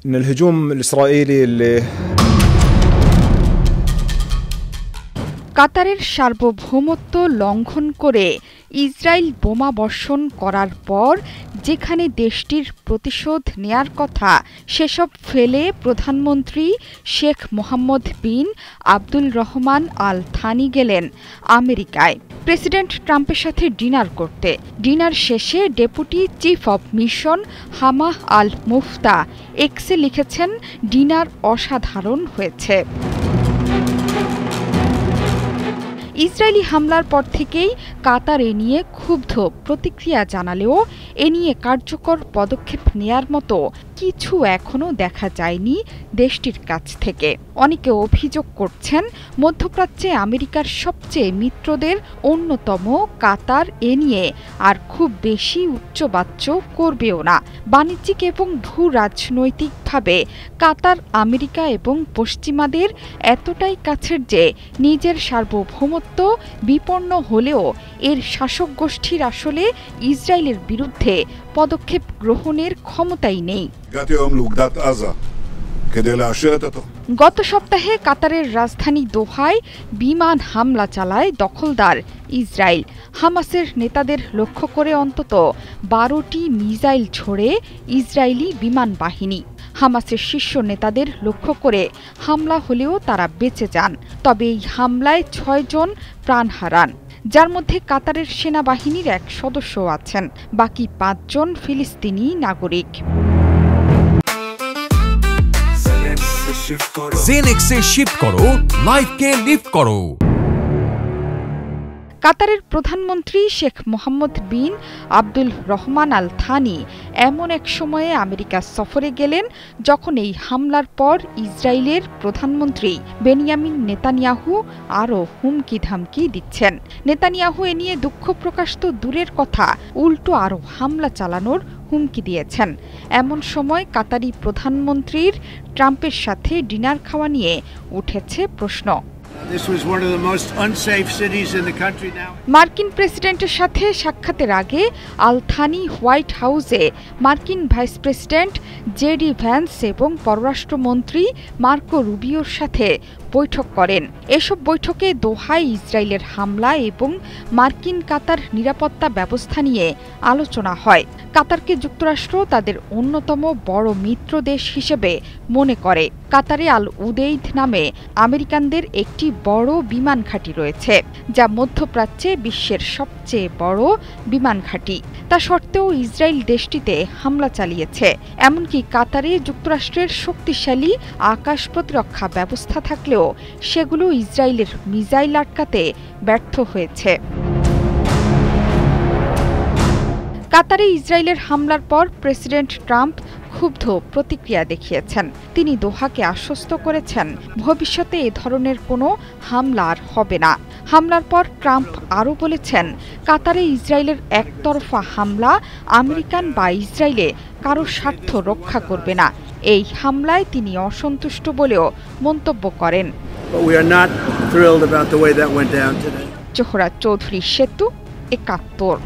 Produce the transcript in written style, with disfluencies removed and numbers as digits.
إن الهجوم الإسرائيلي اللي কাতারের সার্বভৌমত্ব লঙ্ঘন করে ইসরায়েল বোমা বর্ষণ করার পর যেখানে দেশটির প্রতিশোধ নেয়ার কথা সেসব ফেলে প্রধানমন্ত্রী শেখ মোহাম্মদ বিন আব্দুল রহমান আল থানি গেলেন আমেরিকায় প্রেসিডেন্ট ট্রাম্পের সাথে ডিনার করতে। ডিনার শেষে ডেপুটি চিফ অব মিশন হামাহ আল মুফতা এক্সে লিখেছেন, ডিনার অসাধারণ হয়েছে। ইসরায়েলি হামলার পর থেকেই কাতার এ নিয়ে ক্ষুব্ধ প্রতিক্রিয়া জানালেও এ নিয়ে কার্যকর পদক্ষেপ নেয়ার মতো কিছু এখনও দেখা যায়নি দেশটির কাছ থেকে। অনেকে অভিযোগ করছেন, মধ্যপ্রাচ্যে আমেরিকার সবচেয়ে মিত্রদের অন্যতম কাতার এ নিয়ে আর খুব বেশি উচ্চবাচ্য করবেও না। বাণিজ্যিক এবং ভূ রাজনৈতিকভাবে কাতার আমেরিকা এবং পশ্চিমাদের এতটাই কাছের যে নিজের সার্বভৌমত্ব বিপন্ন হলেও এর শাসক গোষ্ঠীর আসলে ইসরায়েলের বিরুদ্ধে পদক্ষেপ গ্রহণের ক্ষমতাই নেই। গত সপ্তাহে কাতারের রাজধানী দোহায় বিমান হামলা চালায় দখলদার ইসরায়েল। হামাসের নেতাদের লক্ষ্য করে অন্তত 12টি মিসাইল ছোড়ে ইসরায়েলি বিমান বাহিনী। হামাসের শীর্ষ নেতাদের লক্ষ্য করে হামলা হলেও তারা বেঁচে যান, তবে এই হামলায় 6 জন প্রাণ হারান, যার মধ্যে কাতারের সেনাবাহিনীর এক সদস্য আছেন। বাকি 5 জন ফিলিস্তিনি নাগরিক। জেনেক্সে শিফট করো, লাইফকে লিফট করো। কাতারের প্রধানমন্ত্রী শেখ মোহাম্মদ বিন আব্দুল রহমান আল থানি এমন এক সময়ে আমেরিকা সফরে গেলেন যখন এই হামলার পর ইসরায়েলের প্রধানমন্ত্রী বেনিয়ামিন নেতানিয়াহু আরও হুমকি ধামকি দিচ্ছেন। নেতানিয়াহু এ নিয়ে দুঃখ প্রকাশ তো দূরের কথা, উল্টো আরও হামলা চালানোর হুমকি দিয়েছেন। এমন সময় কাতারি প্রধানমন্ত্রীর ট্রাম্পের সাথে ডিনার খাওয়া নিয়ে উঠেছে প্রশ্ন। মার্কিন প্রেসিডেন্টের সাথে সাক্ষাতের আগে আল থানি হোয়াইট হাউসে মার্কিন ভাইস প্রেসিডেন্ট জেডি ভ্যান্স এবং পররাষ্ট্রমন্ত্রী মার্কো রুবিওর সাথে বৈঠক করেন। এসব বৈঠকে দোহায় ইসরায়েলের হামলা এবং মার্কিন কাতার নিরাপত্তা ব্যবস্থা নিয়ে আলোচনা হয়। কাতারকে যুক্তরাষ্ট্র তাদের অন্যতম বড় মিত্র দেশ হিসেবে মনে করে। কাতারে আল উদেইদ নামে আমেরিকানদের একটি বড় বিমান ঘাঁটি রয়েছে, যা মধ্যপ্রাচ্যে বিশ্বের সবচেয়ে বড় বিমান ঘাঁটি। তা সত্ত্বেও ইসরায়েল দেশটিতে হামলা চালিয়েছে। এমনকি কাতারে যুক্তরাষ্ট্রের শক্তিশালী আকাশ প্রতিরক্ষা ব্যবস্থা থাকলেও সেগুলো ইসরায়েলের মিসাইল আটকাতে ব্যর্থ হয়েছে। কাতারে ইসরায়েলের হামলার পর প্রেসিডেন্ট ট্রাম্প ক্ষুব্ধ প্রতিক্রিয়া দেখিয়েছেন। তিনি দোহাকে আশ্বস্ত করেছেন, ভবিষ্যতে এ ধরনের কোনো হামলা আর হবে না। হামলার পর ট্রাম্প আরও বলেছেন, কাতারে ইসরায়েলের একতরফা হামলা আমেরিকান বা ইসরায়েলে কারো স্বার্থ রক্ষা করবে না। এই হামলায় তিনি অসন্তুষ্ট বলেও মন্তব্য করেন। জোহরা চৌধুরী সেতু, ৭১।